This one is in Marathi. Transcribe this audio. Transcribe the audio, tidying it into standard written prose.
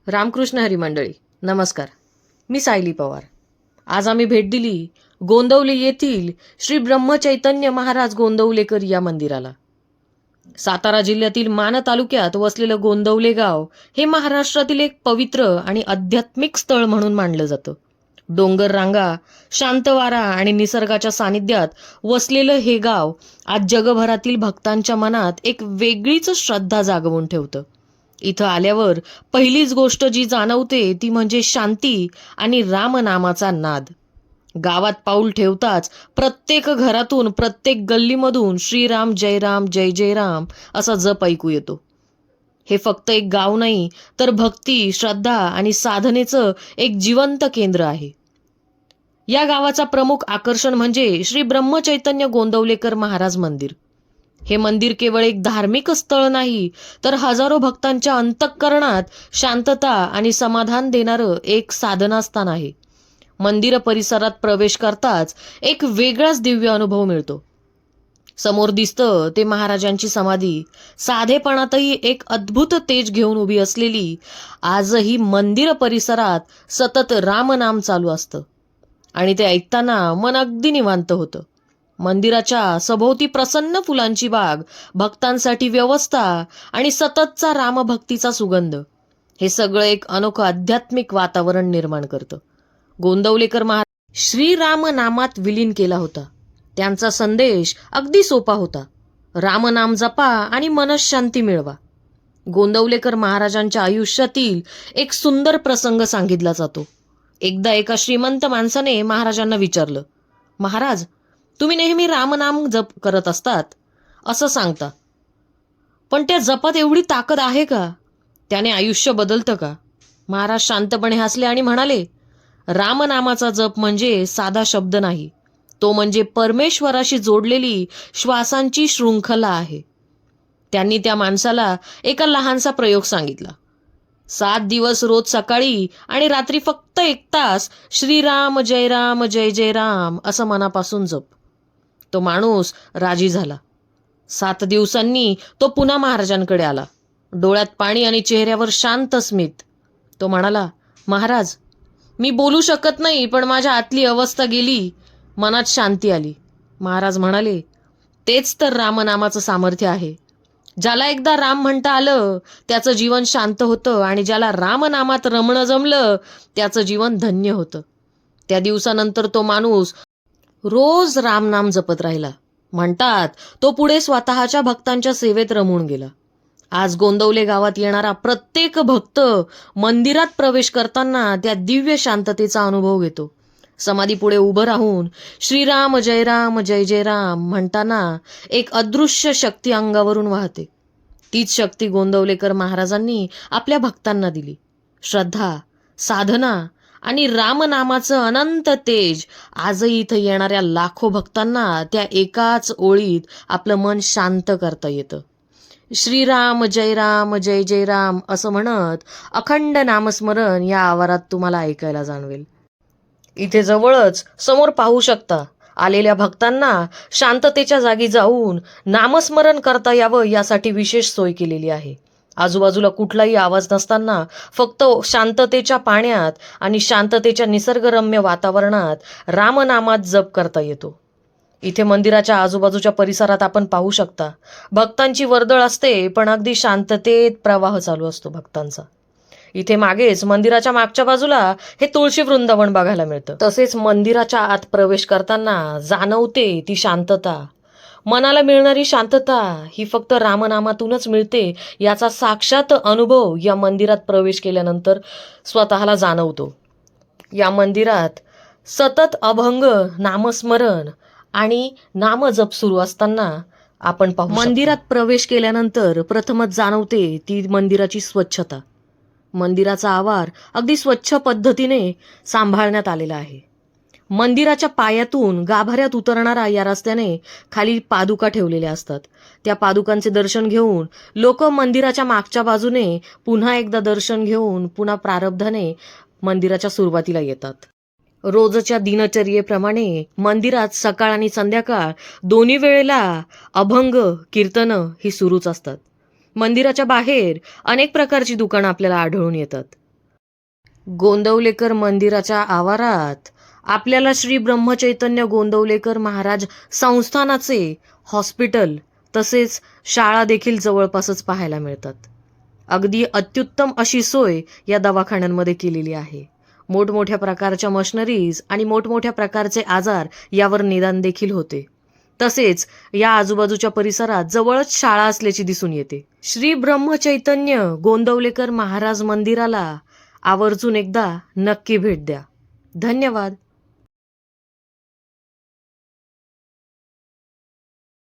रामकृष्ण हरी मंडळी, नमस्कार. मी सायली पवार. आज आम्ही भेट दिली गोंदवले येथील श्री ब्रह्मचैतन्य महाराज गोंदवलेकर या मंदिराला. सातारा जिल्ह्यातील मान तालुक्यात वसलेलं गोंदवले गाव हे महाराष्ट्रातील एक पवित्र आणि आध्यात्मिक स्थळ म्हणून मानलं जातं. डोंगर रांगा, शांत वारा आणि निसर्गाच्या सानिध्यात वसलेलं हे गाव आज जगभरातील भक्तांच्या मनात एक वेगळीच श्रद्धा जागवून ठेवतं. इथं आल्यावर पहिलीच गोष्ट जी जाणवते ती म्हणजे शांती आणि रामनामाचा नाद. गावात पाऊल ठेवताच प्रत्येक घरातून, प्रत्येक गल्लीमधून श्रीराम जय राम जय जय राम असा जप ऐकू येतो. हे फक्त एक गाव नाही, तर भक्ती, श्रद्धा आणि साधनेचं एक जिवंत केंद्र आहे. या गावाचा प्रमुख आकर्षण म्हणजे श्री ब्रह्मचैतन्य गोंदवलेकर महाराज मंदिर. हे मंदिर केवळ एक धार्मिक स्थळ नाही, तर हजारो भक्तांच्या अंतःकरणात शांतता आणि समाधान देणारं एक साधनास्थान आहे. मंदिर परिसरात प्रवेश करताच एक वेगळाच दिव्य अनुभव मिळतो. समोर दिसतं ते महाराजांची समाधी, साधेपणातही एक अद्भुत तेज घेऊन उभी असलेली. आजही मंदिर परिसरात सतत रामनाम चालू असतं आणि ते ऐकताना मन अगदी निवांत होतं. मंदिराच्या सभोवती प्रसन्न फुलांची बाग, भक्तांसाठी व्यवस्था आणि सततचा रामभक्तीचा सुगंध, हे सगळं एक अनोखं आध्यात्मिक वातावरण निर्माण करतं. गोंदवलेकर महाराज श्रीराम नामात विलीन केला होता. त्यांचा संदेश अगदी सोपा होता: रामनाम जपा आणि मनःशांती मिळवा. गोंदवलेकर महाराजांच्या आयुष्यातील एक सुंदर प्रसंग सांगितला जातो. एकदा एका श्रीमंत माणसाने महाराजांना विचारलं, महाराज, तुम्ही नेहमी रामनाम जप करत असतात असं सांगता, पण त्या जपात एवढी ताकद आहे का? त्याने आयुष्य बदलतं का? महाराज शांतपणे हसले आणि म्हणाले, रामनामाचा जप म्हणजे साधा शब्द नाही, तो म्हणजे परमेश्वराशी जोडलेली श्वासांची शृंखला आहे. त्यांनी त्या माणसाला एका लहानसा प्रयोग सांगितला. 7 दिवस रोज सकाळी आणि रात्री फक्त 1 तास श्रीराम जय जय राम असं मनापासून जप. तो माणूस राजी झाला. 7 दिवसांनी तो पुन्हा महाराजांकडे आला, डोळ्यात पाणी आणि चेहऱ्यावर शांत स्मित. तो म्हणाला, महाराज, मी बोलू शकत नाही, पण माझ्या आतली अवस्था गेली, मनात शांती आली. महाराज म्हणाले, तेच तर रामनामाचं सामर्थ्य आहे. ज्याला एकदा राम म्हणता आलं त्याचं जीवन शांत होतं, आणि ज्याला रामनामात रमणं जमलं त्याचं जीवन धन्य होतं. त्या दिवसानंतर तो माणूस रोज रामनाम जपत राहिला. म्हणतात तो पुढे स्वतःच्या भक्तांच्या सेवेत रमून गेला. आज गोंदवले गावात येणारा प्रत्येक भक्त मंदिरात प्रवेश करताना त्या दिव्य शांततेचा अनुभव घेतो. समाधी पुढे उभं राहून श्रीराम जय जय राम म्हणताना एक अदृश्य शक्ती अंगावरून वाहते. तीच शक्ती गोंदवलेकर महाराजांनी आपल्या भक्तांना दिली. श्रद्धा, साधना आणि रामनामाचं अनंत तेज आजही इथं येणाऱ्या लाखो भक्तांना त्या एकाच ओळीत आपलं मन शांत करता येतं. श्रीराम जय जय राम असं म्हणत अखंड नामस्मरण या आवारात तुम्हाला ऐकायला जाणवेल. इथे जवळच समोर पाहू शकता, आलेल्या भक्तांना शांततेच्या जागी जाऊन नामस्मरण करता यावं यासाठी विशेष सोय केलेली आहे. आजूबाजूला कुठलाही आवाज नसताना फक्त शांततेच्या पाण्यात आणि शांततेच्या निसर्गरम्य वातावरणात रामनामात जप करता येतो. इथे मंदिराच्या आजूबाजूच्या परिसरात आपण पाहू शकता, भक्तांची वर्दळ असते, पण अगदी शांततेत प्रवाह चालू असतो भक्तांचा. इथे मागेच मंदिराच्या मागच्या बाजूला हे तुळशी वृंदावन बघायला मिळतं. तसेच मंदिराच्या आत प्रवेश करताना जाणवते ती शांतता. मनाला मिळणारी शांतता ही फक्त रामनामातूनच मिळते, याचा साक्षात अनुभव या मंदिरात प्रवेश केल्यानंतर स्वतःला जाणवतो. या मंदिरात सतत अभंग, नामस्मरण आणि नामजप सुरू असताना आपण पाहू. मंदिरात प्रवेश केल्यानंतर प्रथमच जाणवते ती मंदिराची स्वच्छता. मंदिराचा आवार अगदी स्वच्छ पद्धतीने सांभाळण्यात आलेला आहे. मंदिराच्या पायातून गाभाऱ्यात उतरणारा या रस्त्याने खाली पादुका ठेवलेल्या असतात. त्या पादुकांचे दर्शन घेऊन लोक मंदिराच्या मागच्या बाजूने पुन्हा एकदा दर्शन घेऊन पुन्हा प्रारब्धाने मंदिराच्या सुरुवातीला येतात. रोजच्या दिनचर्येप्रमाणे मंदिरात सकाळ आणि संध्याकाळ दोन्ही वेळेला अभंग, कीर्तनं ही सुरूच असतात. मंदिराच्या बाहेर अनेक प्रकारची दुकानं आपल्याला आढळून येतात. गोंदवलेकर मंदिराच्या आवारात आपल्याला श्री ब्रह्मचैतन्य गोंदवलेकर महाराज संस्थानाचे हॉस्पिटल तसेच शाळा देखील जवळपासच पाहायला मिळतात. अगदी अत्युत्तम अशी सोय या दवाखान्यांमध्ये केलेली आहे. मोठमोठ्या प्रकारच्या मशिनरीज आणि मोठमोठ्या प्रकारचे आजार यावर निदान देखील होते. तसेच या आजूबाजूच्या परिसरात जवळच शाळा असल्याची दिसून येते. श्री ब्रह्मचैतन्य गोंदवलेकर महाराज मंदिराला आवर्जून एकदा नक्की भेट द्या. धन्यवाद.